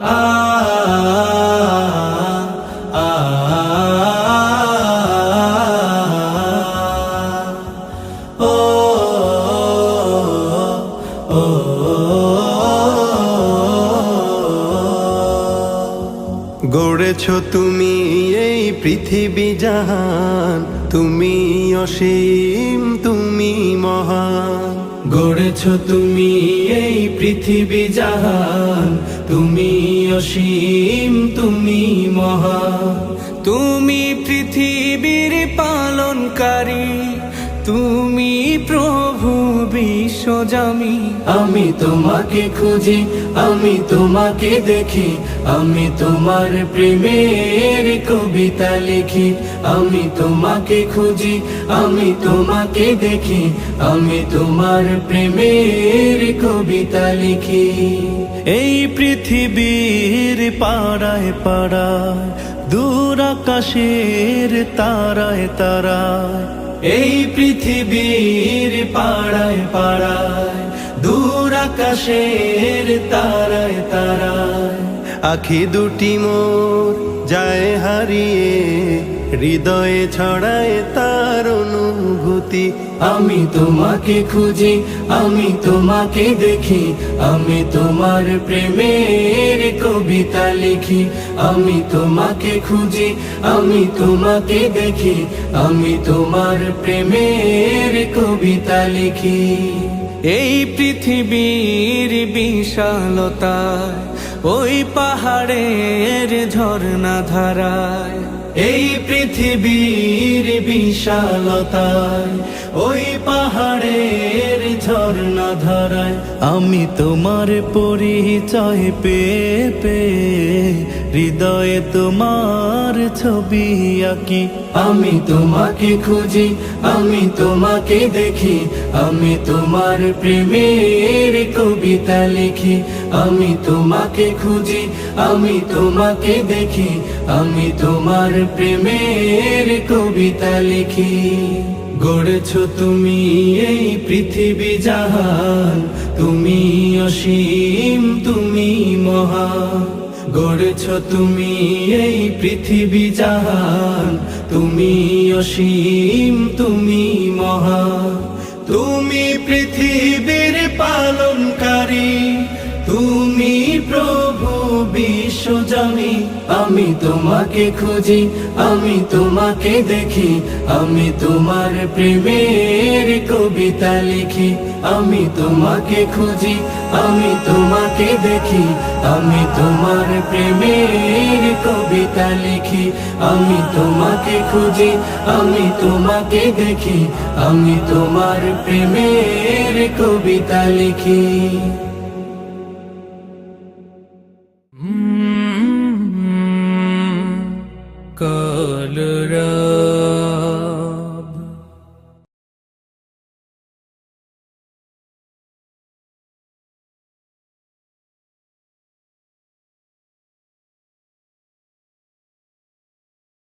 আ আ ও ও গড়েছো তুমি এই পৃথিবী জাহান, তুমি অসীম তুমি মহান। গড়েছো তুমি এই পৃথিবী জাহান, তুমি অসীম তুমি মহান। তুমি পৃথিবীর পালনকারী, তুমি প্রভু বিশ্বজামি। আমি তোমাকে খুঁজি, আমি তোমাকে দেখি, আমি তোমার প্রেমের কবিতা লিখি। আমি তোমাকে খুঁজি, আমি তোমাকে দেখি, আমি তোমার প্রেমের কবিতা লিখি। এই পৃথিবীর পাড়ায় পাড়ায়, দূর আকাশের তারায় তারায়, এই পৃথিবীর পাড়ায় পাড়ায়, দূর আকাশের তারায় তারায়, আখি দুটি মোর যায় হারিয়ে, হৃদয়ে ছড়ায় তার অনুভূতি। আমি তোমাকে খুঁজি, আমি তোমাকে দেখি, আমি তোমার প্রেমের কবিতা লিখি। আমি তোমাকে খুঁজি, আমি তোমাকে দেখি, আমি তোমার প্রেমের কবিতা লিখি। এই পৃথিবীর বিশালতায়, ওই পাহাড়ের ঝর্ণা ধারায়, এই পৃথিবীর বিশালতায়, ওই পাহাড়ের ঝর্ণা ধারায়, আমি তোমার পরিচয় পেয়ে পেয়ে, হৃদয়ে তোমার ছবি আঁকি। আমি তোমাকে খুঁজি, আমি তোমাকে দেখি, আমি তোমার প্রেমের কবিতা লিখি। আমি তোমাকে খুঁজি, আমি তোমাকে দেখি, আমি তোমার প্রেমের কবিতা লিখি। গড়েছো তুমি এই পৃথিবী জাহান, তুমি অসীম তুমি মহান। গড়েছো তুমি এই পৃথিবী জাহান, তুমি অসীম তুমি মহান। তুমি পৃথিবীর পালনকারী, তুমি প্রভু বিশ্বজামি। আমি তোমাকে খুঁজি, আমি তোমাকে দেখি, আমি তোমার প্রেমের কবিতা লিখি। আমি তোমাকে খুঁজি, আমি তোমাকে দেখি, আমি তোমার প্রেমের কবিতা লিখি। আমি তোমাকে খুঁজি, আমি তোমাকে দেখি, আমি তোমার প্রেমের কবিতা লিখি।